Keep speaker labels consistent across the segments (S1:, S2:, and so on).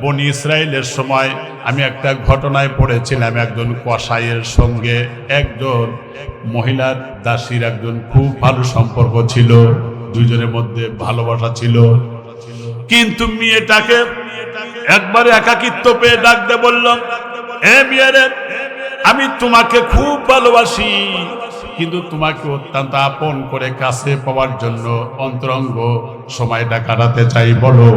S1: বনি ইসরায়েলের সময় আমি একটা ঘটনায় পড়েছিলাম, একজন কসাইয়ের সঙ্গে একজন মহিলার দাসীর একজন খুব ভালো সম্পর্ক ছিল, দুইজনের মধ্যে ভালোবাসা ছিল। কিন্তু মেয়েটাকে একবারে একাকিত্ব পেয়ে ডাক দিয়ে বলল, এ মেয়েরে, আমি তোমাকে খুব ভালোবাসি, কিন্তু তোমাকে অত্যন্ত আপন করে কাছে পাওয়ার জন্য অন্তরঙ্গ সময়টা কাটাতে চাই, বলো।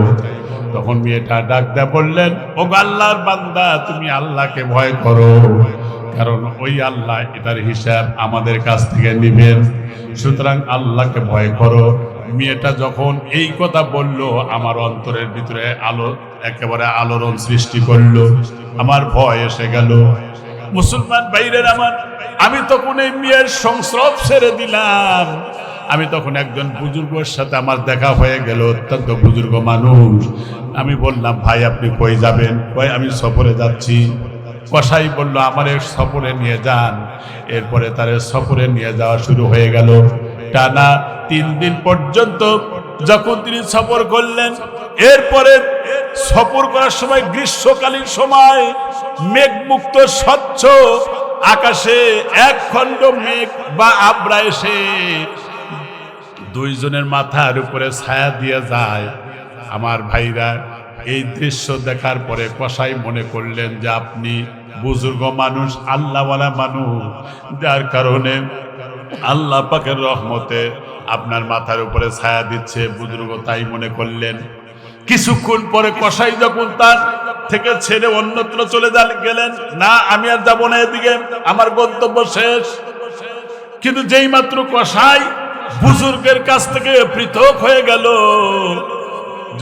S1: তখন মেয়েটা ডাক দিয়ে বললেন, ও আল্লাহর বান্দা, তুমি আল্লাহকে ভয় করো, কারণ ওই আল্লাহ এটার হিসাব আমাদের কাছ থেকে নেবেন, সুতরাং আল্লাহকে ভয় করো। মেয়েটা যখন এই কথা বলল, আমার অন্তরের ভিতরে আলো, একেবারে আলোড়ন সৃষ্টি করলো, আমার ভয় এসে গেল। মুসলমান ভাইদের আমার, আমি তখন এই মেয়ের সংস্রব ছেড়ে দিলাম। আমি তখন একজন বুজুর্গের সাথে আমার দেখা হয়ে গেল, অত্যন্ত বুজুর্গ মানুষ। আমি বললাম, ভাই আপনি কই যাবেন? কই আমি সফরে যাচ্ছি। কসাই বলল, আমার সফরে নিয়ে যান। এরপরে তার সফরে নিয়ে যাওয়া শুরু হয়ে গেল। টানা 3 দিন পর্যন্ত যখন তিনি সফর করলেন, এরপরে সফর করার সময় গ্রীষ্মকালীন সময়, মেঘমুক্ত স্বচ্ছ আকাশে এক খণ্ড মেঘ বা আবরা এসে দুইজনের মাথার উপরে ছায়া দিয়ে যায়। আমার ভাইরা, এই দৃশ্য দেখার পরে কসাই মনে করলেন যে আপনি বুজুর্গ মানুষ, আল্লাহওয়ালা মানুষ, যার কারণে আল্লাহ পাকের রহমতে আপনার মাথার উপরে ছায়া দিচ্ছে, বুজুর্গ তাই মনে করলেন। কিছুক্ষণ পরে কসাই যখন তার থেকে ছেড়ে অন্যত্র চলে গেলেন, না আমি আর যাবো না এদিকে, আমার গন্তব্য শেষ। কিন্তু যেই মাত্র কসাই বুজুর্গের কাছ থেকে পৃথক হয়ে গেল,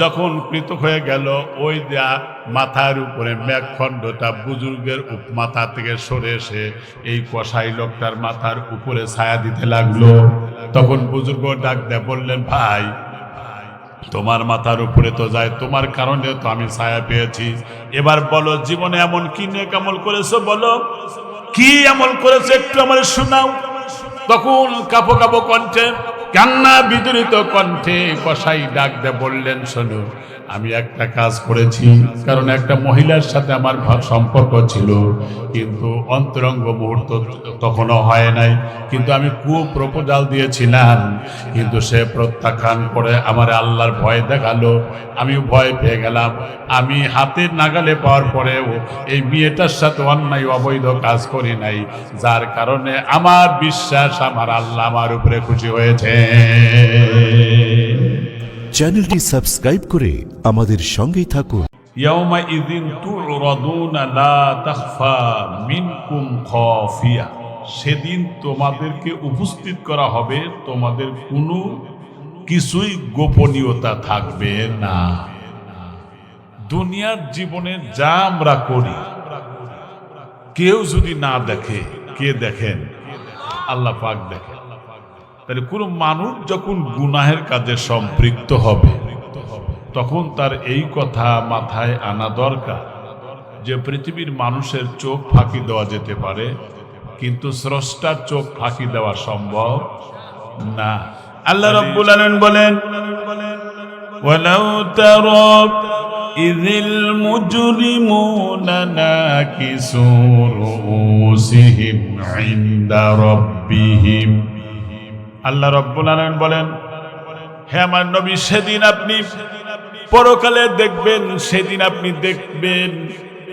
S1: যখন পৃথক হয়ে গেল, ওই যা মাথার উপরে মেঘখণ্ডটা বুজুর্গের মাথা থেকে সরে এসে এই কসাই লোকটার মাথার উপরে ছায়া দিতে লাগলো। তখন বুজুর্গ ডাক দিয়ে বললেন, ভাই তোমার মাথার উপরে তো যায়, তোমার কারণে তো আমি ছায়া পেয়েছি। এবার বলো, জীবনে এমন কি নেক আমল করেছো, বলো কি আমল করেছো, একটু আমার শোনাও। তখন কাঁপো কাঁপো কণ্ঠে, কান্না বিদরিত কণ্ঠে কসাই ডাক দিয়ে বললেন, শোনো, আমি একটা কাজ করেছি, কারণ একটা মহিলার সাথে আমার সম্পর্ক ছিল, কিন্তু অন্তরঙ্গ মুহূর্ত তখনও হয় নাই, কিন্তু আমি খুব প্রপোজাল দিয়েছিলাম, কিন্তু সে প্রত্যাখ্যান করে আমার আল্লাহর ভয় দেখালো, আমি ভয় পেয়ে গেলাম। আমি হাতের নাগালে পাওয়ার পরেও এই মেয়েটার সাথে অন্যায় অবৈধ কাজ করি নাই, যার কারণে আমার বিশ্বাস আমার আল্লাহ আমার উপরে খুশি হয়েছে।
S2: চ্যানেলটি সাবস্ক্রাইব করে আমাদের সঙ্গেই থাকুন।
S1: ইয়াউমা ইযিন তু'রাদুনা লা তাখফা মিনকুম খাফিয়া, সেদিন তোমাদেরকে উপস্থিত করা হবে, তোমাদের কোনো কিছুই গোপনীয়তা থাকবে না। দুনিয়ার জীবনে যা আমরা করি, কেউ যদি না দেখে, কে দেখেন? আল্লাহ পাক দেখেন। তাহলে কোনো মানুষ যখন গুনাহের কাজে সম্পৃক্ত হবে, তখন তার এই কথা মাথায় আনা দরকার যে পৃথিবীর মানুষের চোখ ফাঁকি দেওয়া যেতে পারে, কিন্তু স্রষ্টার চোখ ফাঁকি দেওয়া সম্ভব না। আল্লাহ রাব্বুল আলামিন বলেন, ওয়ালাউ তারা ইযিল মুজরিমুনা নাকিসু রুউসিহিম ইনদা রাব্বিহিম। আল্লাহ রাব্বুল আলামিন বলেন, হে আমার নবী, সেদিন আপনি পরকালে দেখবেন, সেদিন আপনি দেখবেন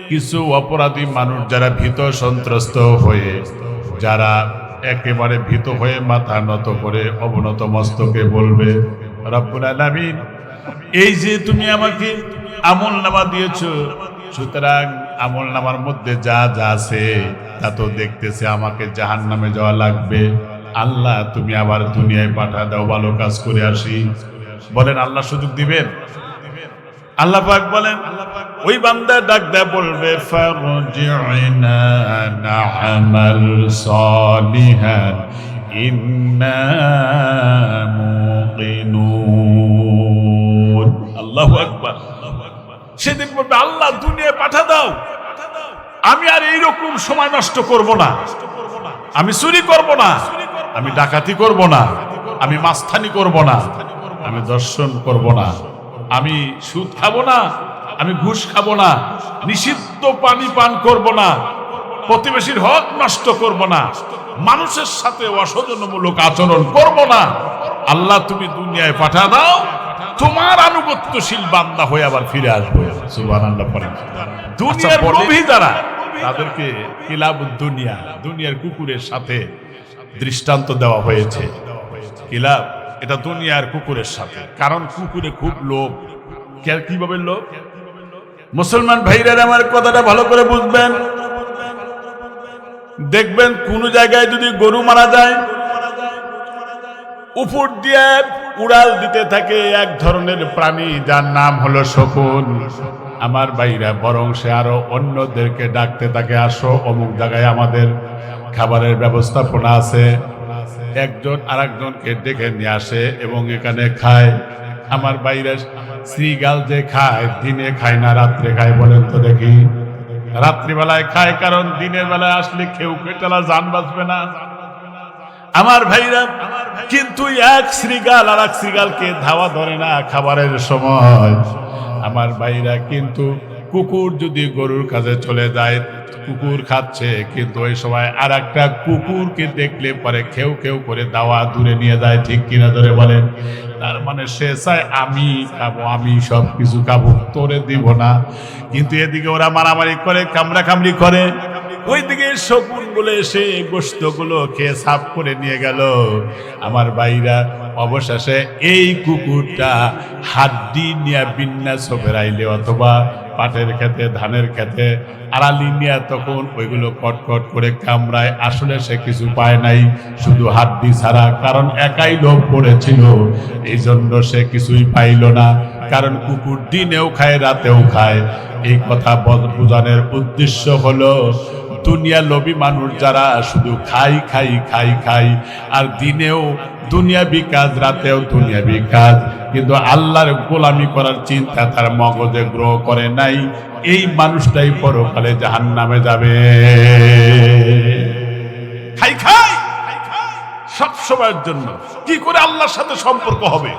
S1: কিছু অপরাধী মানুষ যারা ভীত সন্ত্রস্ত হয়ে, যারা একেবারে ভীত হয়ে মাথা নত করে অবনত মস্তকে বলবে, রব্বুল আলামিন, এই যে তুমি আমাকে আমলনামা দিয়েছো, সুতরাং আমলনামার মধ্যে যা যা আছে তা তো দেখতেছে আমাকে জাহান্নামে যাওয়া লাগবে। আল্লাহ তুমি আবার দুনিয়ায় পাঠা দাও, ভালো কাজ করে আসি। বলেন আল্লাহ সুযোগ দিবেন? আল্লাহ পাক বলেন, ওই বান্দা ডাক দেয়া বলবে, ফারজি'না না'মাল সালিহান ইন্না মুকিনুন। আল্লাহু আকবার। সেদিন বলবে, আল্লাহ দুনিয়ায় পাঠা দাও, আমি আর এইরকম সময় নষ্ট করব না, আমি চুরি করব না, আমি ডাকাতি করব না, আমি মাস্তানি করব না, আমি দর্শন করব না, আমি সুদ খাবো না, আমি ঘুষ খাবো না, নিষিদ্ধ পানি পান করব না, প্রতিবেশীর হক নষ্ট করব না, মানুষের সাথে অসৌজন্যমূলক আচরণ করব না। আল্লাহ তুমি দুনিয়ায় পাঠা দাও, তোমার আনুগত্যশীল বান্দা হয়ে আবার ফিরে আসবো। সুবহানাল্লাহ পড়েন। দুনিয়ার লোভী যারা, তাদেরকে কিলাবুদ দুনিয়া, দুনিয়ার কুকুরের সাথে দৃষ্টান্ত দেওয়া হয়েছে। কিলাব এটা দুনিয়ার কুকুরের সাথে, কারণ কুকুরে খুব লোভ। কিভাবে লোভ? মুসলমান ভাইরা আমার কথাটা ভালো করে বুঝবেন। দেখবেন কোন জায়গায় যদি গরু মারা যায়, উপর দিয়ে উড়াল দিতে থাকে এক ধরনের প্রাণী, যার নাম হলো শকুন। আমার ভাইরা বরং সে আরো অন্যদেরকে ডাকতে থাকে, আসো অমুক জায়গায় আমাদের খাবারের ব্যবস্থাপনা আছে। একজন আরেকজনকে ডেকে নিয়ে আসে এবং এখানে খায়। আমার বাইরে শ্রীগাল যে খায়, দিনে খায় না রাত্রে খায়? বলেন তো দেখি। রাত্রিবেলায় খায়, কারণ দিনের বেলায় আসলে কেউ কেটালা জান বাঁচবে না। আমার ভাইরা, কিন্তু এক শ্রীগাল আর এক শ্রীগালকে ধাওয়া ধরে না খাবারের সময়। আমার ভাইরা, কিন্তু কুকুর যদি গরুর কাছে চলে যায়, কুকুর খাচ্ছে, কিন্তু ওই সময় আর একটা কুকুরকে দেখলে পরে খেউ খেউ করে দাওয়া দূরে নিয়ে যায়। ঠিক কিনা ধরে বলেন? তার মানে সে চায় আমি খাবো, আমি সব কিছু খাবো, তোরে দিব না। কিন্তু এদিকে ওরা মারামারি করে, কামড়া কামড়ি করে, ওইদিকে শকুন গুলো এসে গোশত গুলো খেয়ে সাফ করে নিয়ে গেল। আমার ভাইরা, অবশেষে এই কুকুরটা হাড্ডি নিয়ে বিন্যাস ফেরাইলে অথবা পাটের খেতে, ধানের খেতে আড়ালি নিয়ে তখন ওইগুলো কটকট করে কামড়ায়। আসলে সে কিছু পায় নাই, শুধু হাড্ডি ছাড়া, কারণ একাই লোভ পড়েছিল, এই জন্য সে কিছুই পাইল না। কারণ কুকুর দিনেও খায়, রাতেও খায়। এই কথা বোঝানোর উদ্দেশ্য হলো, দুনিয়া লোভী মানুষ যারা শুধু খাই খাই খাই খাই, আর দিনেও দুনিয়াবি কাজ, রাতেও দুনিয়াবি কাজ, কিন্তু আল্লাহর গোলামি করার চিন্তা তার মগজে গ্রহ করে নাই, এই মানুষটাই পরকালে জাহান্নামে যাবে। খাই খাই সব সময়ের জন্য কি করে আল্লাহর সাথে সম্পর্ক হবে?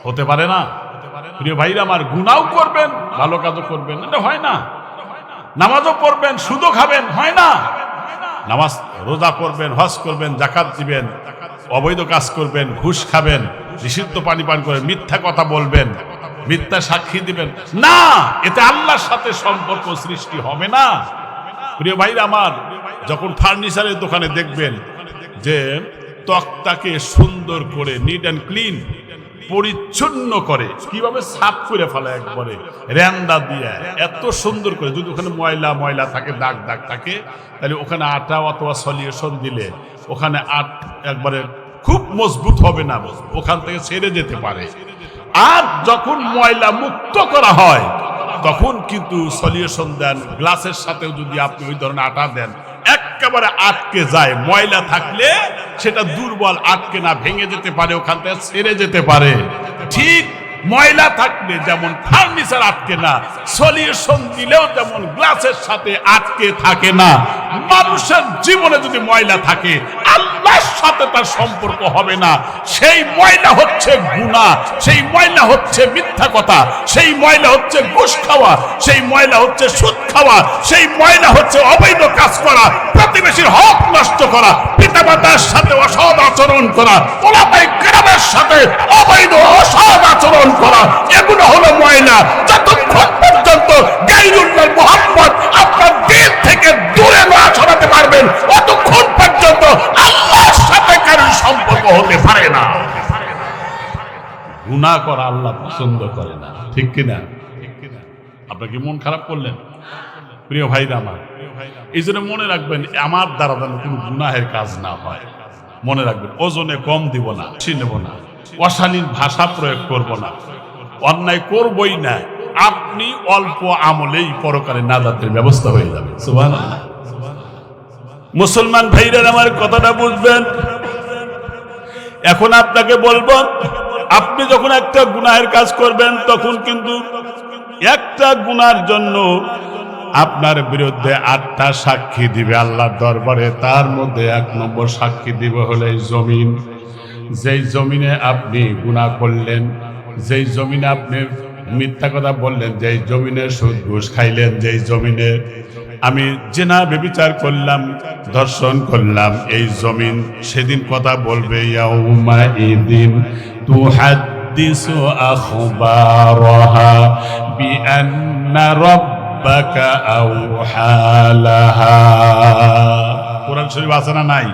S1: হতে পারে না। প্রিয় ভাইরা আমার, গুনাও করবেন, ভালো কাজও করবেন, এটা হয় না। নামাজও পড়বেন, সুদও খাবেন, হয় না। নামাজ রোজা করবেন, হজ করবেন, যাকাত দিবেন, অবৈধ কাজ করবেন, ঘুষ খাবেন, নিষিদ্ধ পানি পান করবেন, মিথ্যা কথা বলবেন, মিথ্যা সাক্ষী দিবেন না, এতে আল্লাহর সাথে সম্পর্ক সৃষ্টি হবে না। প্রিয় ভাইরা আমার, যখন ফার্নিচারের দোকানে দেখবেন যে তক্তাকে সুন্দর করে নিট অ্যান্ড ক্লিন পরিচ্ছন্ন করে, কিভাবে সাফ করে ফেলে, একবারে র্যান্দা দিয়ে এত সুন্দর করে। যদি ওখানে ময়লা ময়লা থাকে, দাগ দাগ থাকে, তাহলে ওখানে আটা অথবা সলিউশন দিলে ওখানে একবারে খুব মজবুত হবে না, ওখান থেকে ছেড়ে যেতে পারে। আর যখন ময়লা মুক্ত করা হয়, তখন কিন্তু সলিউশন দেন, গ্লাসের সাথেও যদি আপনি ওই ধরনের আটা দেন, একেবারে আটকে যায়। ময়লা থাকলে সেটা দুর্বল, আটকে না, ভেঙে যেতে পারে, ওখান থেকে ছেড়ে যেতে পারে। ঠিক ময়লা থাকলে যেমন ফার্নিচার আটকে না, সলিউশন দিলেও যেমন গ্লাসের সাথে আটকে থাকে না, মানুষের জীবনে যদি ময়লা থাকে, আল্লাহর সাথে তার সম্পর্ক হবে না। সেই ময়লা হচ্ছে গুনাহ, সেই ময়লা হচ্ছে মিথ্যা কথা, সেই ময়লা হচ্ছে ঘুষ খাওয়া, সেই ময়লা হচ্ছে সুদ খাওয়া, সেই ময়লা হচ্ছে অবৈধ কাজ করা, প্রতিবেশীর হক নষ্ট করা, পিতামাতার সাথে অসৎ আচরণ করা, ওলামায়ে কেরামের সাথে অবৈধ অসৎ আচরণ করা। এগুলো হলো ময়লা। যতক্ষণ পর্যন্ত গায়রুল্লাহ মুহাম্মদ আপনার দিল থেকে দূরে না সরাতে পারবেন, ততক্ষণ পর্যন্ত আল্লাহর সাথে কারোর সম্পর্ক হতে পারে না। গুনাহ করা আল্লাহ পছন্দ করে না, ঠিক কিনা? আপনার কি মন খারাপ করলেন? প্রিয় ভাইরা আমার, এই জন্য মনে রাখবেন, আমার দ্বারা যেন কোনো গুনাহের কাজ না হয়। মনে রাখবেন, ওজনে কম দিব না, নেব না, অশালীন ভাষা প্রয়োগ করব না, অন্যায় করবই না। আপনি অল্প আমলেই পরকালে নাজাতের ব্যবস্থা হয়ে যাবে। সুবহানাল্লাহ। মুসলমান ভাইরা আমার, কথাটা বুঝবেন। এখন আপনাকে বলবো, আপনি যখন একটা গুনাহের কাজ করবেন, তখন কিন্তু একটা গুনার জন্য আপনার বিরুদ্ধে 8টা সাক্ষী দিবে আল্লাহর দরবারে। তার মধ্যে 1 নম্বর সাক্ষী দিবে হলো এই জমিন। যেই জমিনে আপনি গুনাহ করলেন, যেই জমিনে আপনি মিথ্যা কথা বললেন, যেই জমিনের সুদ ঘুষ খাইলেন, যেই জমিনে আমি জেনা ব্যভিচার করলাম, ধর্ষণ করলাম, এই জমিন সেদিন কথা বলবে ইয়াউমা ইদিন তুহাদ্দিসু আখবারাহা বিআন্না রাব্বাকা আওহালাহা। কোরআন শরীফ আছে না নাই?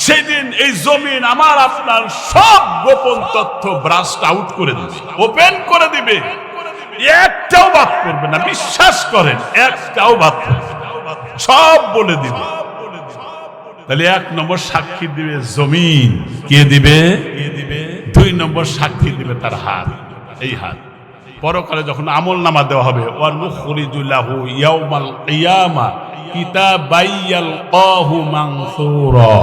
S1: সেদিন এই জমিন আমার আপনার সব গোপন তথ্য ব্রাস্ট আউট করে দিবে, ওপেন করে দিবে, একটাও বাদ করবে না। বিশ্বাস করেন, একটাও বাদ করবে না, সব বলে দিবে। তাহলে 1 নম্বর সাক্ষী দিবে জমিন, কে দিবে? 2 নম্বর সাক্ষী দিবে তার হাত, এই হাত। পরকালে যখন আমলনামা দেওয়া হবে, ওয়া নুখরিজু লাহু ইয়াউমাল কিয়ামা কিতাবাইয়ালকাহু মানসুরা।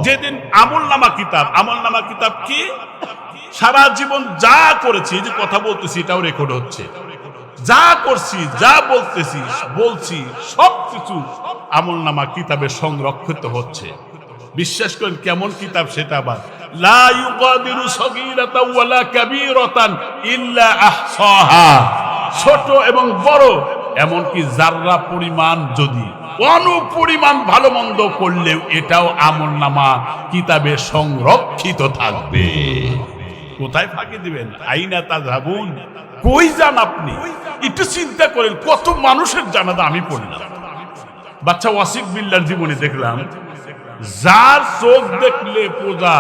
S1: যেদিন আমলনামা কিতাব কি? সারা জীবন যা করেছি, যে কথা বলতেছি এটাও রেকর্ড হচ্ছে, যা করছি, যা বলছি সবকিছু আমলনামা কিতাবে সংরক্ষিত হচ্ছে। বিশ্বাস করেন, কেমন কিতাব সেটা আবার, লা ইউগাদিরু সগীরাতাও ওয়ালা কাবীরাতান ইল্লা আহসাহা। ছোট এবং বড়, এমনকি জাররা পরিমাণ যদি অনুপরিমাণ ভালো মন্দ করলেও এটাও আমলনামা কিতাবে সংরক্ষিত থাকবে। কোথায় ফাঁকি দিবেন? আইনা তাযহাবুন, কই যান আপনি? একটু চিন্তা করেন, কত মানুষের জানাজা আমি পড়লাম। বাচ্চা ওয়াসিক বিল্লাহর জীবনে দেখলাম, যার চোখ দেখলে পূজা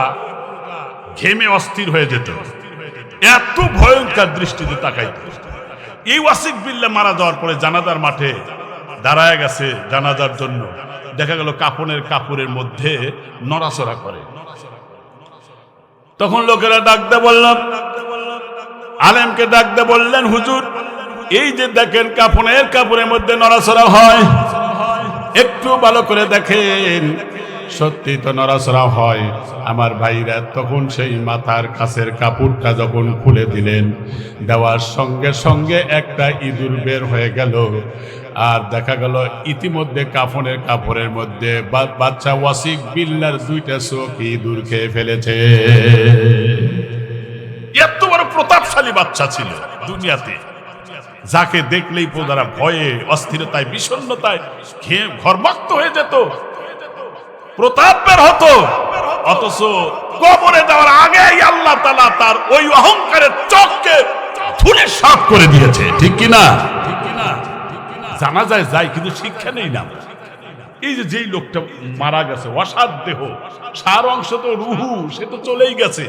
S1: ঘেমে অস্থির হয়ে যেত, এত ভয়ঙ্কর দৃষ্টিতে তাকাইত। এই ওয়াসিক বিল্লাহ মারা যাওয়ার পরে জানাজার মাঠে দাঁড়ায় গেছে জানাজার জন্য, দেখা গেল কাপড়ের মধ্যে নড়াচড়া করে। তখন লোকেরা ডাকতে বললেন, আলেমকে ডাকতে বললেন, হুজুর এই যে দেখেন কাপড়ের মধ্যে নড়াচড়া হয়, একটু ভালো করে দেখেন। সত্যি তো নড়াচড়া হয়। আমার ভাইরা তখন সেই মাথার কাছের কাপড়টা যখন খুলে দিলেন, দেওয়ার সঙ্গে সঙ্গে একটা ইঁদুর বের হয়ে গেল। আর দেখা গেল ইতিমধ্যে কাপড়ের মধ্যে বাচ্চা ওয়াসিক বিল্লার 2টা চোখ ইঁদুর খেয়ে ফেলেছে। এত বড় প্রতাপশালী বাচ্চা ছিল দুনিয়াতে, যাকে দেখলেই প্রজারা ভয়ে, অস্থিরতায়, বিষণ্ণতায় ঘরমাক্ত হয়ে যেত, প্রতাপ বের হতো। অথচ কবরে দেওয়ার আগেই আল্লাহ তাআলা তার ওই অহংকারের চোখকে ধুলে সাফ করে দিয়েছে। ঠিক কিনা? জানাজায় যায় কিন্তু শিক্ষা নেই না। এই যে যেই লোকটা মারা গেছে, অসার দেহ, সার অংশ তো রুহু, সে তো চলেই গেছে।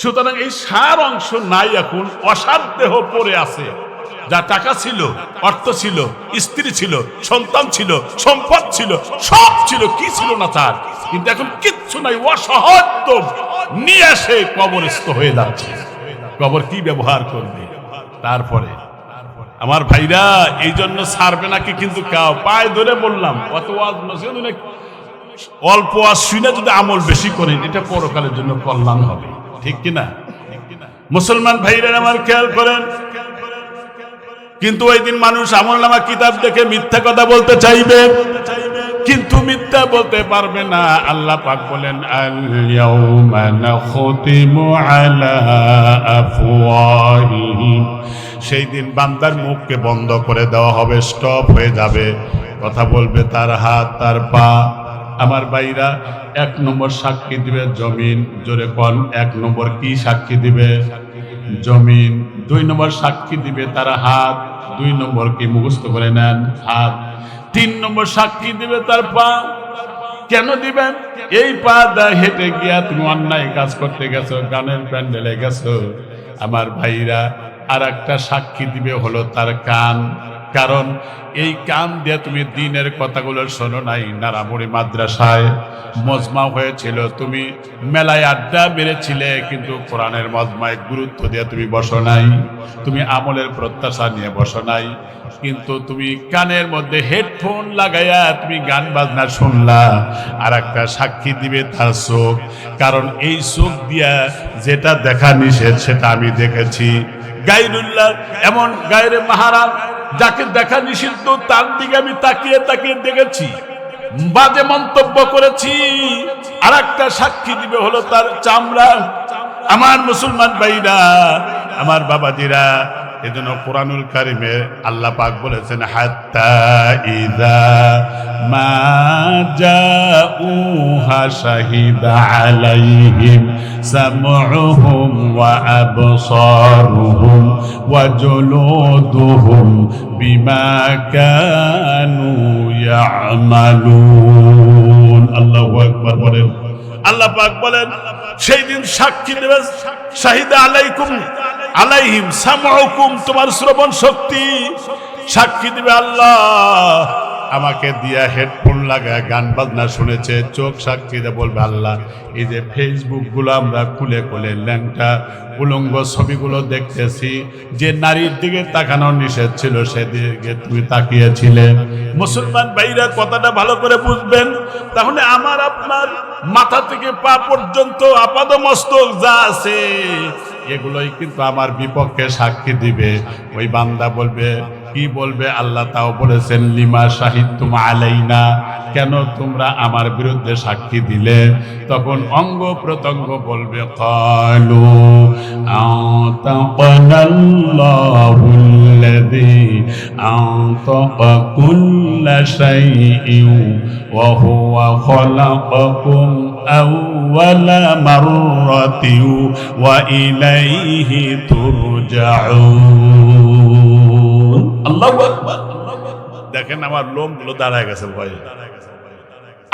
S1: সুতরাং এই সার অংশ নাই, এখন অসার দেহ পড়ে আছে। যা টাকা ছিল, অর্থ ছিল, স্ত্রী ছিল, সন্তান ছিল, সম্পদ ছিল, সব ছিল, কি ছিল না তার, কিন্তু এখন কিচ্ছু নাই। অসহায়ত্ব নিয়ে এসে কবরস্থ হয়ে যাচ্ছে। কবর কি ব্যবহার করবে? তারপরে আমার ভাইরা, এই জন্য ছাড়বে নাকি কিন্তু পায়ে ধরে বললাম, অত অল্প আজ শুনে যদি আমল বেশি করেন, এটা পরকালের জন্য কল্যাণ হবে। ঠিক কিনা? মুসলমান ভাইরা আমার খেয়াল করেন, কিন্তু ওই দিন মানুষ আমলনামা কিতাব দেখে মিথ্যা কথা বলতে চাইবে, কিন্তু মিথ্যা বলতে পারবে না। আল্লাহ পাক বলেন, আল ইয়াউমা নাখতিমু আলা আফওয়াহিহিম, সেই দিন বান্দার মুখকে বন্ধ করে দেওয়া হবে, স্টপ হয়ে যাবে, কথা বলবে তার হাত, তার পা। আমার ভাইরা, 1 নম্বর সাক্ষী দিবে জমিন। জোরে কোন, 1 নম্বর কি সাক্ষী দিবে? জমিন। 2 নম্বর সাক্ষী দিবে তার হাত। 2 নম্বর কি মুখস্থ করে নেন? হাত। 3 নম্বর সাক্ষী দিবে তার পা। কেন দিবেন? এই পা দা হেঁটে গিয়া তুমি অন্যায় কাজ করতে গেছো, গানের প্যান্ডেলে গেছো। আমার ভাইরা, আর একটা সাক্ষী দিবে হলো তার কান। কারণ এই কান দিয়ে তুমি দ্বীনের কথাগুলো শোনো নাই, নারামুড়ি মাদ্রাসায় মজমা হয়েছিল, তুমি মেলায় আড্ডা মেরেছিলে, কিন্তু কোরআনের মজমায় গুরুত্ব দিয়ে তুমি বসো নাই, তুমি আমলের প্রত্যাশা নিয়ে বসো নাই, কিন্তু তুমি কানের মধ্যে হেডফোন লাগাইয়া তুমি গান বাজনা শুনলা। আর একটা সাক্ষী দিবে তার চোখ, কারণ এই চোখ দিয়া যেটা দেখা নিষেধ সেটা আমি দেখেছি। গায়রুল্লাহ, এমন গায়রে মাহারাম যাকে দেখা নিষিদ্ধ, তার দিকে আমি তাকিয়ে দেখেছি, বাজে মন্তব্য করেছি। আর একটা সাক্ষী দিবে হলো তার চামড়া। আমার মুসলমান ভাইরা, আমার বাবাজিরা, এজন্য কোরআনুল কারিমে আল্লাহ পাক বলেছেন হাত্তা ইযা মা জাউহা শাহিদা আলাইহিম সামউহুম ওয়া আবসারুহুম ওয়া জুলুদুহুম বিমা কানু ইয়ামালুন। আল্লাহু আকবার বলেন। আল্লাহ পাক বলেন সেই দিন সাক্ষী দেবে, শাহিদা আলাইহিম সামউকুম, তোমার শ্রবণ শক্তি সাক্ষী দিবে। আল্লাহ আমাকে দিয়া হেডফোন লাগায় গান বাজনা শুনেছে, চোখ সাক্ষী দিয়ে বলবে আল্লাহ এই যে ফেসবুক গুলো আমরা খুলে খুলে ল্যাংটা উলঙ্গ ছবিগুলো দেখতেছি, যে নারীর দিকে তাকানো নিষেধ ছিল সেদিকে তুমি তাকিয়েছিলে। মুসলমান ভাইরা কথাটা ভালো করে বুঝবেন। তাহলে আমার আপনার মাথা থেকে পা পর্যন্ত আপাদমস্তক যা আছে এগুলোই কিন্তু আমার বিপক্ষে সাক্ষী দিবে। ওই বান্দা বলবে, কি বলবে? আল্লাহ তাও বলেছেন লিমা শাহিদতুম আলাইনা, কেন তোমরা আমার বিরুদ্ধে সাক্ষী দিলে? তখন অঙ্গ প্রত্যঙ্গ বলবে ক্বালু আতাকানাল্লাহুল্লাযী আতাকা কুল্লা শাইইন ওয়া হুয়া খালাকাকুম আউওয়ালা মাররাতিন ওয়া ইলাইহি তুরজাউন। আল্লাহু আকবার। দেখেন আমার লোমগুলো দাঁড়ায় গেছে ভয়ে।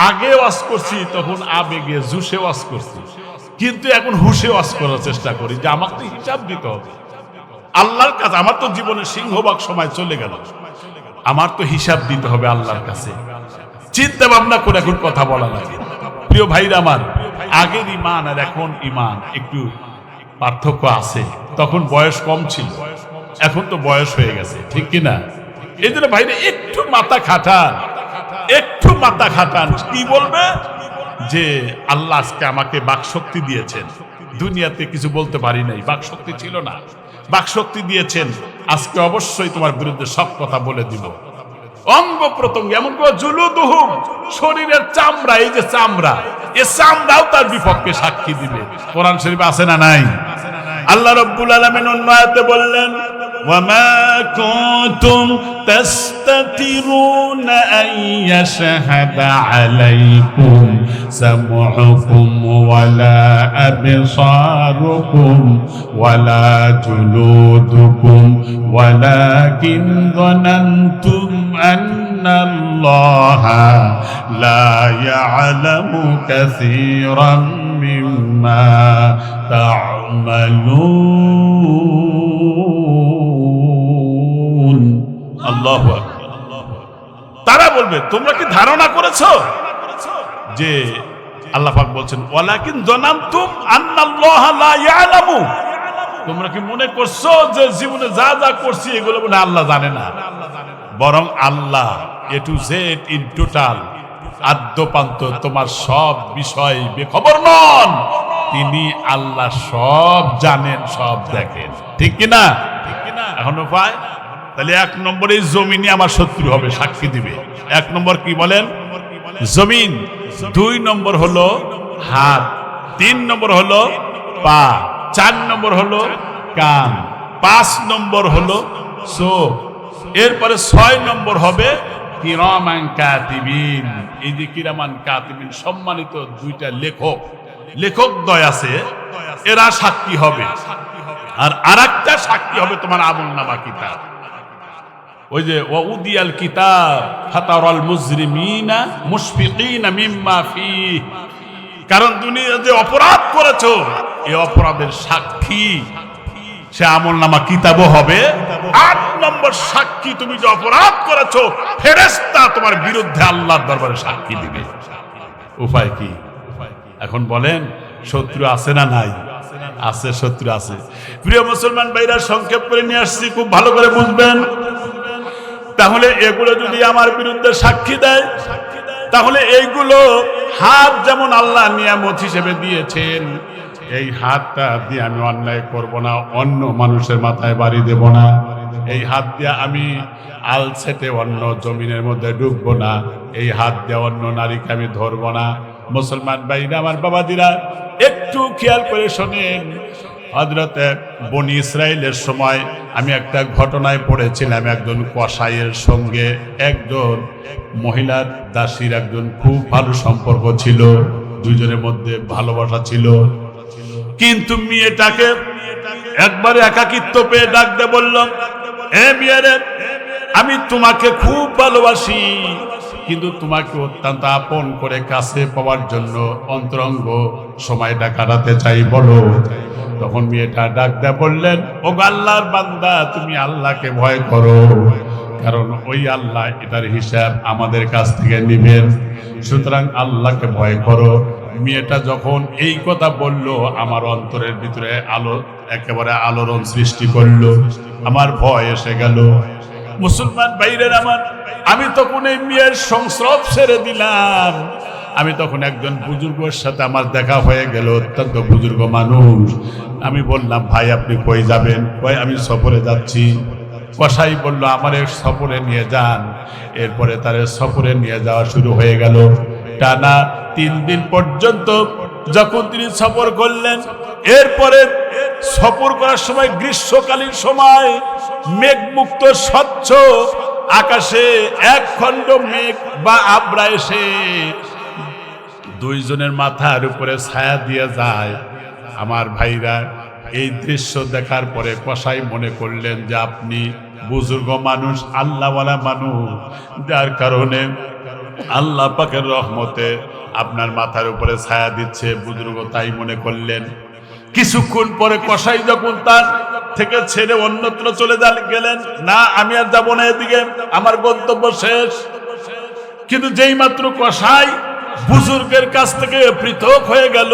S1: আগে ওয়াজ করছি তখন আবেগে জুসে ওয়াজ করছি, কিন্তু এখন হুশে ওয়াজ করার চেষ্টা করি যে আমার তো হিসাব দিতে হবে আল্লাহর কাছে। আমার তো জীবনের সিংহভাগ সময় চলে গেল, আমার তো হিসাব দিতে হবে আল্লাহর কাছে। চিন্তা ভাবনা করে এখন কথা বলা লাগে। প্রিয় ভাইরা আমার, আগের ঈমান আর এখন ঈমান একটু পার্থক্য আছে। তখন বয়স কম ছিল, এখন তো বয়স হয়ে গেছে, ঠিক কিনা? এই জন্য ভাইরা একটু মাথা খাটান, একটু মাথা খাটান। কি বলবে যে আল্লাহ আজকে আমাকে বাকশক্তি দিয়েছেন, দুনিয়াতে কিছু বলতে পারি নাই, বাকশক্তি ছিল না, বাকশক্তি দিয়েছেন, আজকে অবশ্যই তোমার বিরুদ্ধে সব কথা বলে দিব। অঙ্গ প্রত্যঙ্গ এমন করে জুলুদুহুম, শরীরের চামড়া, এই যে চামড়া, এই চামড়াও তার বিপক্ষে সাক্ষী দিবে। কোরআন শরীফে আছে না নাই? আল্লাহ রাব্বুল আলামিন অন্য আয়াতে বললেন وما كنتم تستترون أن يشهد عليكم سمعكم ولا أبصاركم ولا جلودكم ولكن ظننتم أن الله لا يعلم كثيرا مما تعملون। আল্লাহু আকবার। তারা বলবে তোমরা কি ধারণা করেছো যে আল্লাহ পাক বলছেন ওয়ালাকিন জানামতুম আন্নাল্লাহা লা ইয়ালামু, তোমরা কি মনে করছো যে জীবনে যা যা করছি এগুলো মনে আল্লাহ জানে না? বরং আল্লাহ এ টু জেড ইন টোটাল আদ্যপান্ত তোমার সব বিষয় বেখবর নন। তিনি আল্লাহ সব জানেন, সব দেখেন, ঠিক কিনা? এখন উপায় তাহলে এক নম্বরে জমিনে আমার শত্রু হবে, সাক্ষী দিবে। এক নম্বর কি বলেন? জমিন। দুই নম্বর হলো হাত, তিন নম্বর হলো পা, চার নম্বর হলো কান, পাঁচ নম্বর হলো চোখ, এরপরে ছয় নম্বর হবে কিরামান কাতিবিন। এই যে কিরামান কাতিবিন সম্মানিত দুইটা লেখক দ্বয় আছে, এরা সাক্ষী হবে। আর আরেকটা সাক্ষী হবে তোমার আমলনামা কিতাব। ওই যে ওয়াউদিয়াল কিতাব ফাতারাল মুজরিমিনা মুশফিকিনা মিম্মা ফিহি, কারণ তুমি যে অপরাধ করেছো এই অপরাধের সাক্ষী সে আমলনামা কিতাবও হবে। ৮ নম্বর সাক্ষী, তুমি যে অপরাধ করেছো ফেরেশতা তোমার বিরুদ্ধে আল্লাহর দরবারে সাক্ষী দিবে। উপায় কি? এখন বলেন শত্রু আছে না নাই? আছে, শত্রু আছে। প্রিয় মুসলমান ভাইরা, সংক্ষেপ করে নিয়ে আসছি, খুব ভালো করে বুঝবেন। তাহলে এগুলো যদি আমার বিরুদ্ধে সাক্ষী দেয়, তাহলে এইগুলো হাত যেমন আল্লাহ নিয়ামত হিসেবে দিয়েছেন, এই হাতটা দিয়ে আমি অন্যায় করব না, অন্য মানুষের মাথায় বাড়ি দেব না, এই হাত দিয়ে আমি আলসেটে অন্য জমিনের মধ্যে ডুববো না, এই হাত দিয়ে অন্য নারীকে আমি ধরবো না। মুসলমান ভাইরা আমার, বাবাজিরা, একটু খেয়াল করে শোনেন, হযরতে বনি ইসরাইলের সময় আমি একটা ঘটনায় পড়েছিলাম, একজন কসাইয়ের সঙ্গে একজন মহিলার দাসীর একজন খুব ভালো সম্পর্ক ছিল, দুইজনের মধ্যে ভালোবাসা ছিল। কিন্তু মেয়েটাকে একবারে একাকিত্ব পেয়ে ডাক দিয়ে বলল, এ মেয়েরে, আমি তোমাকে খুব ভালোবাসি, কিন্তু তোমাকে অত্যন্ত আপন করে কাছে পাওয়ার জন্য অন্তরঙ্গ সময়টা কাটাতে চাই, বলো। তখন মেয়েটা ডাক দিয়ে বললেন, ও আল্লাহর বান্দা, তুমি আল্লাহকে ভয় করো, কারণ ওই আল্লাহ এটার হিসাব আমাদের কাছ থেকে নেবেন, সুতরাং আল্লাহকে ভয় করো। মেয়েটা যখন এই কথা বলল, আমার অন্তরের ভিতরে আলো, একেবারে আলোড়ন সৃষ্টি করলো, আমার ভয় এসে গেল। মুসলমান ভাইদের আমার, আমি তখন এই মেয়ের সংস্রব ছেড়ে দিলাম। আমি তখন একজন বুজুর্গের সাথে আমার দেখা হয়ে গেল, অত্যন্ত বুজুর্গ মানুষ। আমি বললাম, ভাই আপনি কই যাবেন? কই আমি সফরে যাচ্ছি। কসাই বলল, আমার সফরে নিয়ে যান। এরপরে তার সফরে নিয়ে যাওয়া শুরু হয়ে গেল। টানা 3 দিন পর্যন্ত যখন তিনি সফর করলেন, এরপরে সফর করার সময় গ্রীষ্মকালীন সময়, মেঘমুক্ত স্বচ্ছ আকাশে এক খণ্ড মেঘ বা আবরা এসে দুইজনের মাথার উপরে ছায়া দিয়ে যায়। আমার ভাইরা, এই দৃশ্য দেখার পরে কসাই মনে করলেন যে আপনি বুজুর্গ মানুষ, আল্লাহওয়ালা মানুষ, যার কারণে আল্লাহ পাকের রহমতে আপনার মাথার উপরে ছায়া দিচ্ছে, বুজুর্গ তাই মনে করলেন। কিছুক্ষণ পরে কসাই যখন তার থেকে ছেড়ে অন্যত্র চলে গেলেন, না আমি আর যাবো না, এদিকে আমার গন্তব্য শেষ। কিন্তু যেই মাত্র কসাই বুজুর্গের কাছ থেকে পৃথক হয়ে গেল,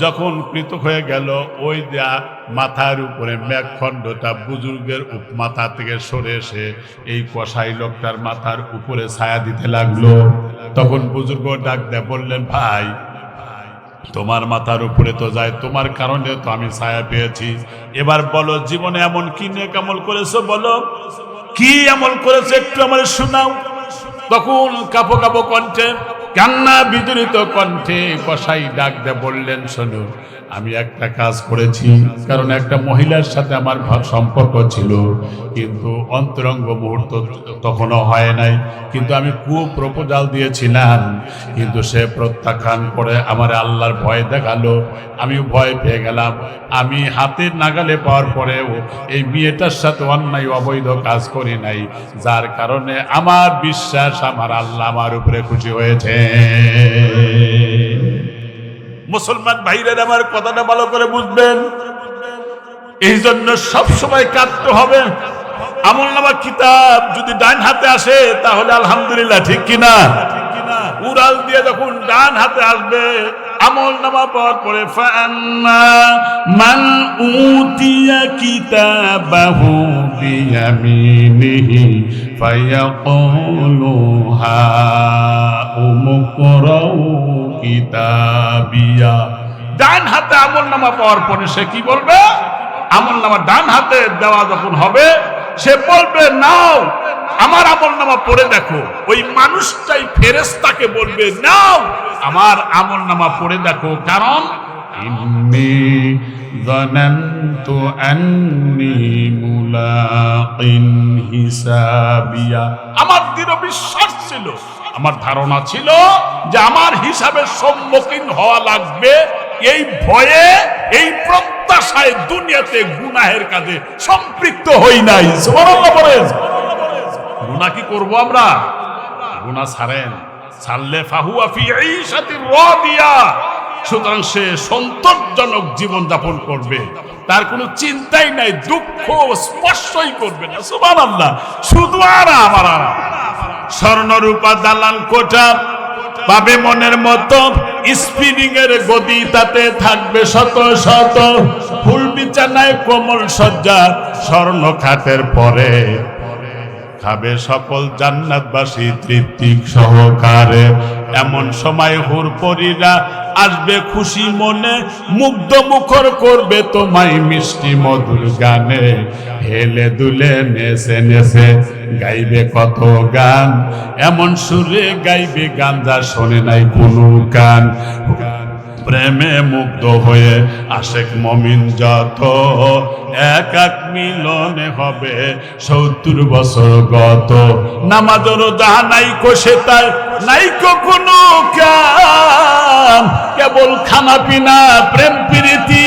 S1: যখন পৃথক হয়ে গেল, ওই যা মাথার উপরে মেঘখণ্ডটা বুজুর্গের মাথা থেকে সরে এসে এই কসাই লোকটার মাথার উপরে ছায়া দিতে লাগলো। তখন বুজুর্গ ডাক দিয়ে বললেন, ভাই তোমার মাথার উপরে তো যায়, তোমার কারণে তো আমি ছায়া পেয়েছি। এবার বলো, জীবনে এমন কি নেক আমল করেছো, বলো কি আমল করেছো, একটু আমারে শোনাও। তখন কাঁপো কাঁপো কণ্ঠে, কান্না বিজড়িত কণ্ঠে কসাই ডাক দিয়ে বললেন, শোনো, আমি একটা কাজ করেছি, কারণ একটা মহিলার সাথে আমার সম্পর্ক ছিল, কিন্তু অন্তরঙ্গ মুহূর্ত তখনও হয় নাই, কিন্তু আমি খুব প্রপোজাল দিয়েছিলাম, কিন্তু সে প্রত্যাখ্যান করে আমার আল্লাহর ভয় দেখালো, আমি ভয় পেয়ে গেলাম। আমি হাতের নাগালে পাওয়ার পরেও এই মেয়েটার সাথে অন্যায় অবৈধ কাজ করি নাই, যার কারণে আমার বিশ্বাস আমার আল্লাহ আমার উপরে খুশি হয়েছে। মুসলমান ভাইরা আমার কথাটা ভালো করে বুঝবেন, এই জন্য সবসময় কাঁদতে হবে। আমলনামা কিতাব যদি ডান হাতে আসে তাহলে আলহামদুলিল্লাহ, ঠিক কিনা? উড়াল দিয়ে যখন ডান হাতে আসবে আমলনামা পাওয়ার পরে, ফাআম্মা মান উতিয়া কিতাবাহু বিয়ামিনিহি ফায়াকুলু হাউমুকরাউ কিতাবিয়া। ডান হাতে আমলনামা পাওয়ার পরে সে কি বলবে? আমলনামা ডান হাতে দেওয়া যখন হবে, সে বলবে, নাও আমার আমলনামা পড়ে দেখো। ওই মানুষটাই ফেরেশতাকে বলবে, নাও আমার আমলনামা পড়ে দেখো, কারণ ইন্নী যানানতু আন্নী মুলাকিন হিসাবিয়া। আমার দৃঢ় বিশ্বাস ছিল, আমার ধারণা ছিল যে আমার হিসাবের সম্মুখীন হওয়া লাগবে। এই ভয়ে, এই প্রত্যাশায় দুনিয়াতে গুনাহের কাজে সম্পৃক্ত হই নাই। সুবহানাল্লাহ বলেন। গুনাহ কি করব আমরা? গুনাহ ছাড়েন, ছাড়লে ফাহুয়া ফি ঈশাতির রাদিয়া, সুতরাং সে সন্তোষজনক জীবন যাপন করবে, তার কোনো চিন্তাই নাই, দুঃখ স্পর্শই করবে না। সুবহানাল্লাহ। শুধু আরাম আর আরাম। স্বর্ণরূপা দালান কোঠা পাবে মনের মতো, স্পিনিং এর গদি তাতে থাকবে শত শত, ফুল বিছানায় কোমল সজ্জা স্বর্ণ খাটের পরে, খাবে সকল জান্নাতবাসী তৃপ্তি সহকারে। এমন সময় হুরপরীরা আসবে খুশি মনে, মুগ্ধ মুখর করবে তোমায় মিষ্টি মধুর গানে, হেলে দুলে নেচে নেচে গাইবে কত গান, এমন সুরে গাইবে গান যা শোনে নাই কোনো গান। প্রেমে মুগ্ধ হয়ে আশেক মমিন যত এক এক মিলনে হবে 70 বছর গত। নামাজ রোজা নাইকো সেটাই নাইকো কোনো কাম, কেবল খানা পিনা প্রেম প্রীতি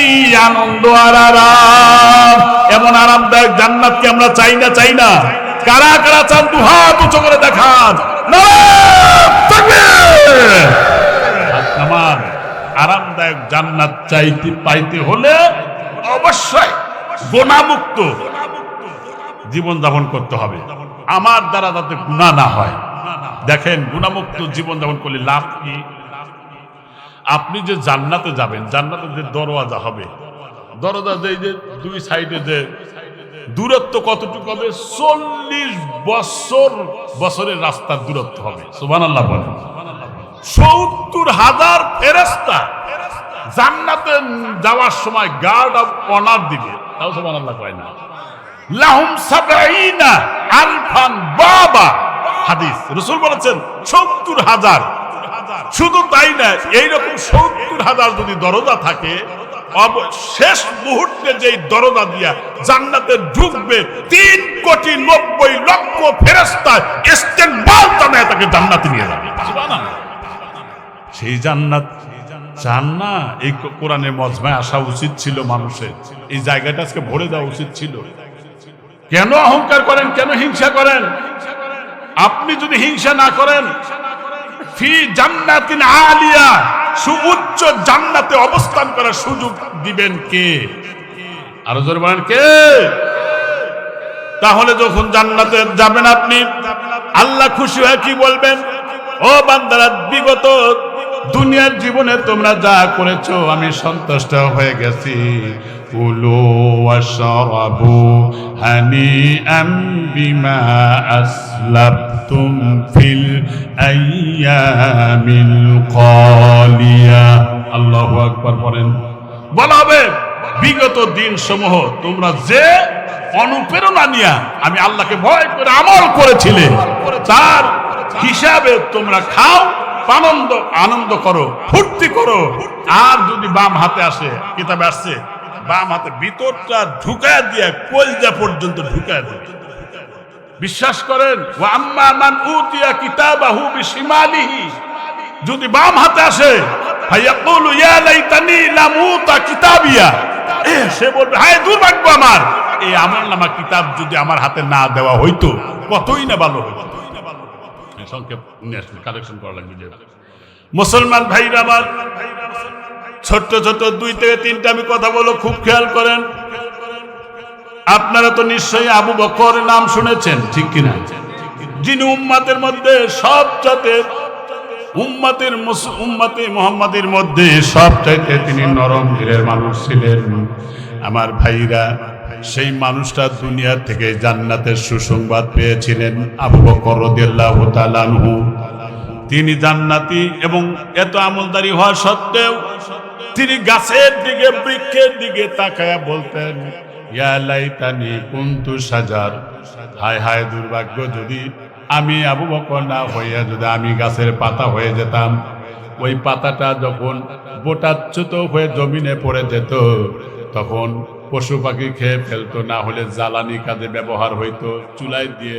S1: আনন্দ আর আরাম। এমন আরামদায়ক জান্নাতকে আমরা চাই না? চাই না? কারা কারা চান দুহাত উঁচু করে দেখান। আমার আরামদায়ক জান্নাত চাইতে পাইতে হলে অবশ্যই গুনাহমুক্ত জীবন যাপন করতে হবে। আমার দ্বারা যাতে গুনাহ না হয়। দেখেন, গুনাহমুক্ত জীবন যাপন করলে লাভ কি? আপনি যে জান্নাতে যাবেন, জান্নাতে যে দরওয়াজা হবে, দরজা যে দুই সাইডে যে দূরত্ব কতটুকু হবে? 40 বছরের রাস্তার দূরত্ব হবে। সুবহানাল্লাহ বলেন। 70,000 ফেরেশতা জান্নাতে যাওয়ার সময় গার্ড অফ অনার দিবে। তাও সুবহানাল্লাহ কয় না? লাহুম 70 আলফান বাবা। হাদিস রাসূল বলেছেন 70,000। শুধু তাই না, এইরকম 70,000 যদি দরজা থাকে, শেষ মুহূর্তে যেই দরজা দিয়া জান্নাতে ঢুকবে 3,90,00,000 ফেরেশতা ইস্তেকবাল জানায় তাকে জান্নাতে নিয়ে যাবে। সুবহানাল্লাহ। সেই জান্নাত চান না? এই কোরআনের মজমায় আসা উচিত ছিল মানুষের। এই জায়গাটা আজকে ভরে দেওয়া উচিত ছিল। কেন অহংকার করেন? কেন হিংসা করেন? আপনি যদি হিংসা না করেন, ফি জান্নাতিন আলিয়া, সুউচ্চ জান্নাতে অবস্থান করার সুযোগ দিবেন কে? আরো জোরে বলেন, কে? তাহলে যখন জান্নাতে যাবেন আপনি, আল্লাহ খুশি হয়ে কি বলবেন? ও বান্দারা, বিগত দুনিয়ার জীবনে তোমরা যা করেছো আমি সন্তুষ্ট হয়ে গেছি। কুলু ওয়াশরাবু হানিআম বিমা আসলাফতুম ফিল আইয়ামিল খালিয়া। আল্লাহু আকবার পড়েন। বলা হবে, বিগত দিন সমূহ তোমরা যে অনুপ্রেরণা নিয়ে আমি আল্লাহকে ভয় করে আমল করেছিলে, তার হিসাবে তোমরা খাও, আনন্দ করো, ফুর্তি করো। আর যদি বাম হাতে আসে, কিতাবে আসছে বাম হাতে ভিতরটা ঢুকায় দিয়ে কলজা পর্যন্ত ঢুকায় দিয়ে, বিশ্বাস করেন, ওয়া আম্মা মান উতিয়া কিতাবাহু বিশিমালিহি, যদি বাম হাতে আসে, ফায়াকুলু ইয়া লাইতানি লাম উতা কিতাবিয়া, সে বলবে হায় দুর্ভাগ্য আমার, এই আমলনামা কিতাব যদি আমার হাতে না দেওয়া হইতো কতই না ভালো হইতো। সংক্ষেপ কালেকশন করা লাগবে। মুসলমান ভাইরা আমার, ছোট্ট ছোট্ট 2 থেকে 3টা আমি কথা বলো, খুব খেয়াল করেন। আপনারা তো নিশ্চয়ই আবু বকর নাম শুনেছেন, ঠিক কিনা? যিনি উম্মতের মধ্যে সবচাইতে, উম্মতে মুহাম্মাদের মধ্যে সবচাইতে তিনি নরম দিলের মানুষ ছিলেন। আমার ভাইরা, সেই মানুষটা দুনিয়া থেকে জান্নাতের সুসংবাদ পেয়েছিলেন। আবু বকর রাদিয়াল্লাহু তাআলা আনহু, তিনি জান্নাতি এবং এত আমলদারি হওয়া সত্ত্বেও তিনি গাছের দিকে, বৃক্ষের দিকে তাকায়া বলতেন, ইয়া লাইতানি কুনতু শাজার, হায় হায় দুর্ভাগ্য, যদি আমি আবু বকর না হইয়া যদি আমি গাছের পাতা হয়ে যেতাম। ওই পাতাটা যখন বোটাচ্যুত হয়ে জমিনে পড়ে যেত, তখন পশু পাখি খেয়ে ফেলতো, না হলে জ্বালানি কাজে ব্যবহার হইতো, চুলায় দিয়ে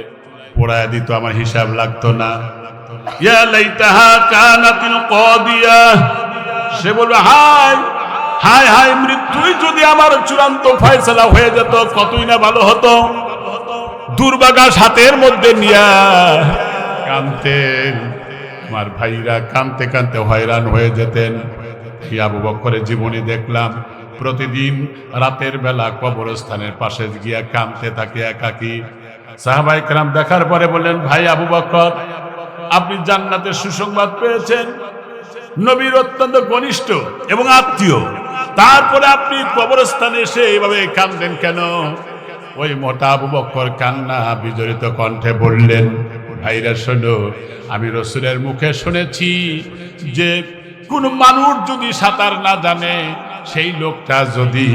S1: পোড়ায় দিত, আমার হিসাব লাগতো না। ইয়া লাইতাহা কানাতিল কাদিয়া, সে বলবে হায় হায় হায়, মৃত্যুই যদি আমার চূড়ান্ত ফয়সালা হয়ে যেত কতই না ভালো হতো। দুর্বাঘাস হাতের মধ্যে নিয়া কাঁদতেন। আমার ভাইরা কাঁদতে কাঁদতে হয়রান হয়ে যেতেন। আবু বকরের জীবনী দেখলাম, প্রতিদিন রাতের বেলা কবরস্থানের পাশে গিয়া কাঁদতে থাকে একাকী। সাহাবায়ে কেরাম দেখার পরে বললেন, ভাই আবু বকর, আপনি জান্নাতের সুসংবাদ পেয়েছেন, নবীর অত্যন্ত ঘনিষ্ঠ এবং আত্মীয়, তারপরে আপনি কবরস্থানে এসে এইভাবে কাঁদলেন কেন? ওই মোটা আবু বকর কান্না বিজড়িত কণ্ঠে বললেন, ভাইরা শোনো, আমি রাসূলের মুখে শুনেছি যে কোন মানুষ যদি সাঁতার না জানে, সেই লোকটা যদি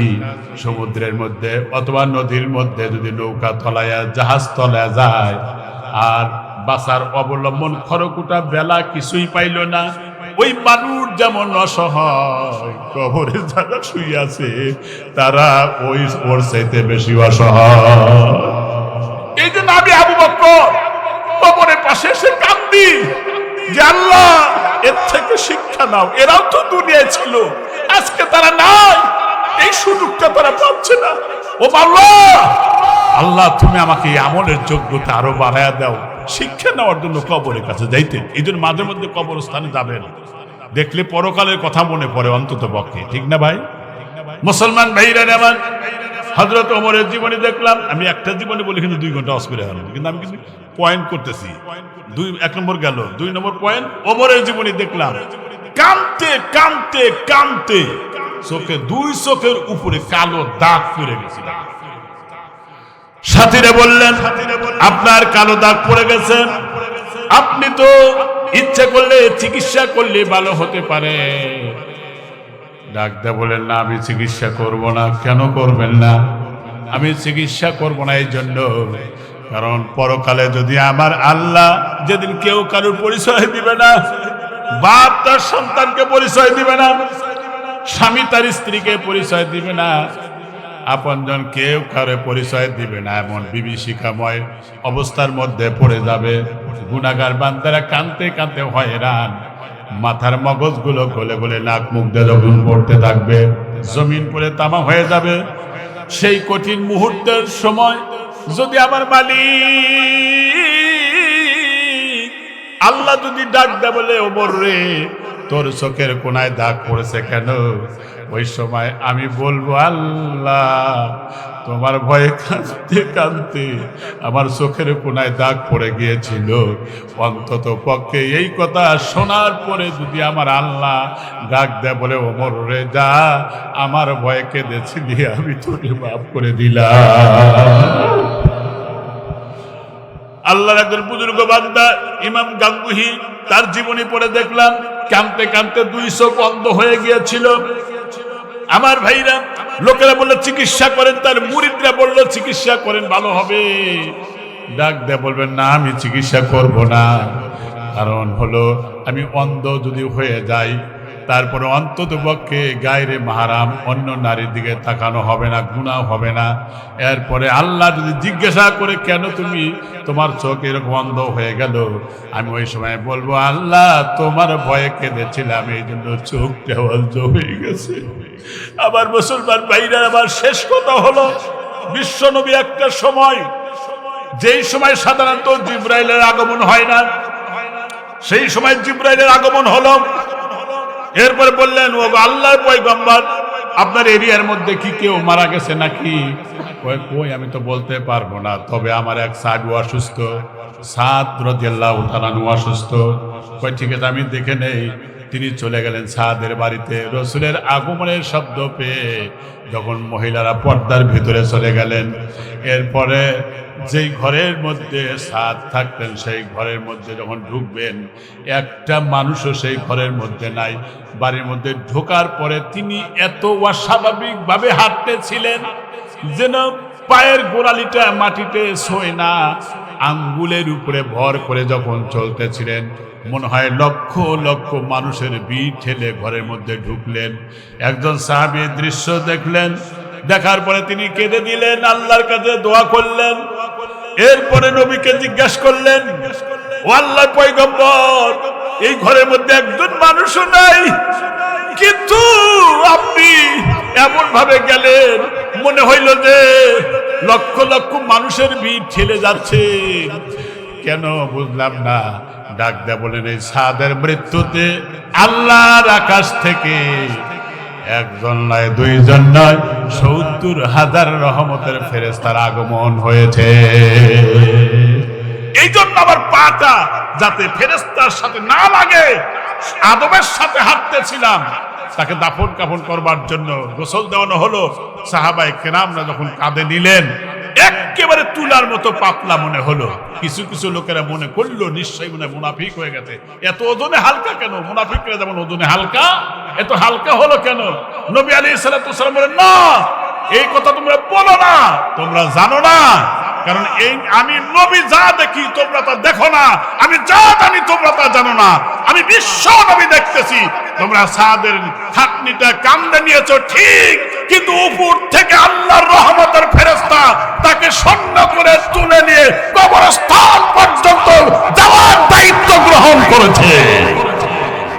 S1: সমুদ্রের মধ্যে অথবা নদীর মধ্যে যদি নৌকা তলায়া, জাহাজ তলায়া যায়, আর বাঁচার অবলম্বন খরকুটা বেলা কিছুই পাইল না, ওই মানুষ যেমন অসহায়, কবরে যারা শুয়ে আছে তারা ওই ওর চাইতে বেশি অসহায়। এই জন্য আমি আবু বকর কবরের পাশে এসে কান্দি যে আল্লাহ এর থেকে শিক্ষা নাও, এরাও তো দুনিয়ায় ছিল, আজকে তারা নাই, এই সুযোগটা তারা পাচ্ছে না। ও আল্লাহ, আল্লাহ তুমি আমাকে এই আমলের যোগ্যতা আরো বাড়ায়া দাও, শিক্ষা নেওয়ার জন্য কবরের কাছে যাইতে। এই জন্য মাঝে মধ্যে কবরস্থানে যাবেন, দেখলে পরকালের কথা মনে পড়ে অন্তত পক্ষে, ঠিক না ভাই? মুসলমান ভাইরা আমার, হযরত ওমরের জীবনী দেখলাম। আমি একটা জীবনী বলি কিন্তু 2 ঘন্টা অস্পিরে হল, কিন্তু আমি কিন্তু পয়েন্ট করতেছি। 1 নম্বর গেল, 2 নম্বর পয়েন্ট ওমরের জীবনী দেখলাম। কাঁদতে কাঁদতে কাঁদতে চোখে 2 চোখের উপরে কালো দাগ পড়ে গেছিল। সাথীরা বললেন আপনার কালো দাগ পড়ে গেছে, আপনি তো ইচ্ছা করলে চিকিৎসা করলে ভালো হতে পারে। ডাক্তার বলেন না, আমি চিকিৎসা করব না। কেন করবেন না? আমি চিকিৎসা করব না এই জন্য, কারণ পরকালে যদি আমার আল্লাহ, যেদিন কেউ কারোর পরিচয় দিবে না, বাপ তার সন্তানকে পরিচয় দিবে না, স্বামী তার স্ত্রীকে পরিচয় দিবে না, আপনজন কেউ কারো পরিচয় দিবে না, এমন বিভীষিকাময় অবস্থার মধ্যে পড়ে যাবে। গুনাহগার বান্দারা কাঁদতে কাঁদতে হয়রান, মাথার মগজগুলো গলে গলে নাক মুখ দিয়ে যখন পড়তে থাকবে, জমিন পড়ে তামা হয়ে যাবে। সেই কঠিন মুহূর্তের সময় যদি আমার মালিক আল্লাহ যদি ডাক দেয় বলে, ওমর রে তোর চোখের কোনায় দাগ পড়েছে কেন? ওই সময় আমি বলবো, আল্লাহ তোমার ভয়ে কাঁদতে কাঁদতে আমার চোখের কোনায় দাগ পড়ে গিয়েছিল। অন্তত পক্ষে এই কথা শোনার পরে যদি আমার আল্লাহ ডাক দেয় বলে, ওমর রে যা, আমার ভয়ে কেঁদেছিলি, আমি তোকে মাফ করে দিলাম। আল্লাহর একজন বুজুর্গ বান্দা ইমাম গাঙ্গুহি, তার জীবনী পড়ে দেখলাম কাঁদতে কাঁদতে 2 চোখ অন্ধ হয়ে গিয়েছিল। আমার ভাইরা, লোকেরা বললো চিকিৎসা করেন, তার মুরিদরা বললো চিকিৎসা করেন ভালো হবে। ডাক দেয়া বলবেন না, আমি চিকিৎসা করব না, কারণ হলো আমি অন্ধ যদি হয়ে যাই তারপরে অন্তত পক্ষে গায়রে মাহারাম অন্য নারীর দিকে তাকানো হবে না, গুনাহ হবে না। এরপরে আল্লাহ যদি জিজ্ঞাসা করে কেন তুমি তোমার চোখ এরকম অন্ধ হয়ে গেল, আমি ওই সময় বলবো, আল্লাহ তোমার ভয়ে কেঁদেছিলাম, এই জন্য চোখটা অন্ধ হয়ে গেছে। আবার মুসলমান ভাইরা, আবার শেষ কথা হলো, বিশ্বনবী একটা সময়, যেই সময় সাধারণত জিবরাইলের আগমন হয় না, সেই সময় জিবরাইলের আগমন হলো। এরপরে বললেন, ও আল্লাহর পয়গম্বর, আপনার এরিয়ার মধ্যে কি কেউ মারা গেছে নাকি? কই আমি তো বলতে পারবো না, তবে আমার এক সাহাবী অসুস্থ, সাদ রাদিয়াল্লাহু তাআলা অসুস্থ। কই ঠিক আছে, আমি দেখে নেই। তিনি চলে গেলেন সাদের বাড়িতে। রসুলের আগমনের শব্দ পেয়ে যখন মহিলারা পর্দার ভিতরে চলে গেলেন, এরপরে যেই ঘরের মধ্যে সাদ থাকতেন সেই ঘরের মধ্যে যখন ঢুকবেন, একটা মানুষও সেই ঘরের মধ্যে নাই। বাড়ির মধ্যে ঢোকার পরে তিনি এত অস্বাভাবিকভাবে হাঁটতেছিলেন যেন পায়ের গোড়ালিটা মাটিতে ছোঁয় না, আঙ্গুলের উপরে ভর করে যখন চলতেছিলেন, মনে হয় লক্ষ লক্ষ মানুষের ভিড় ঠেলে ঘরের মধ্যে ঢুকলেন। একজন সাহাবী দৃশ্য দেখলেন, দেখার পরে তিনি কেঁদে দিলেন, আল্লাহর কাছে দোয়া করলেন। এরপরে নবীকে জিজ্ঞাসা করলেন, ও আল্লাহর পয়গম্বর, এই ঘরের মধ্যে একজন মানুষও নাই, কিন্তু আপনি এমন ভাবে গেলেন মনে হইল যে লক্ষ লক্ষ মানুষের ভিড় ঠেলে যাচ্ছে, কেন বুঝলাম না। ডাক দেয়া বলেন, এই সাদের মৃত্যুতে আল্লাহর আকাশ থেকে একজন নয়, 2 জন নয়, 70,000 রহমতের ফেরেশতার আগমন হয়েছে। এই জন্য আমার পাটা যাতে ফেরেশতার সাথে না লাগে, আদমের সাথে হাঁটতেছিলাম, তাকে দাফন কাফন করবার জন্য গোসল দেওয়ানো হলো। সাহাবায়ে কেরামরা যখন কাঁধে নিলেন, একেবারে তুলার মতো পাতলা মনে হলো। কিছু কিছু লোকেরা মনে করলো নিশ্চয়ই মনে মুনাফিক হয়ে গেছে, এত ওজনে হালকা কেন? মুনাফিকরা যেমন ওজনে হালকা, এত হালকা হলো কেন? নবী আলাইহিস সালাতু ওয়াস সালাম বলেন, না, এই কথা তোমরা বলো না, তোমরা জানো না কারণ এই আমি নবী যা দেখি তোমরা তা দেখো না, আমি যা জানি তোমরা তা জানো না। আমি বিশ্ব নবী দেখতেছি, তোমরা সাদের খাটনিটা কান্দে নিয়েছো ঠিক, কিন্তু উপর থেকে আল্লাহর রহমতের ফেরেশতা তাকে সৈন্য করে তুলে নিয়ে কবরস্থান পর্যন্ত যাওয়ার দায়িত্ব গ্রহণ করেছে।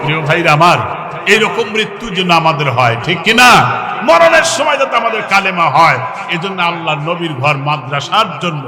S1: প্রিয় ভাইরা আমার, এইরকম মৃত্যু যেন আমাদের হয়, ঠিক কিনা? মরণের সময় যাতে আমাদের কালেমা হয়, এজন্য আল্লাহ নবীর ঘর মাদ্রাসার জন্য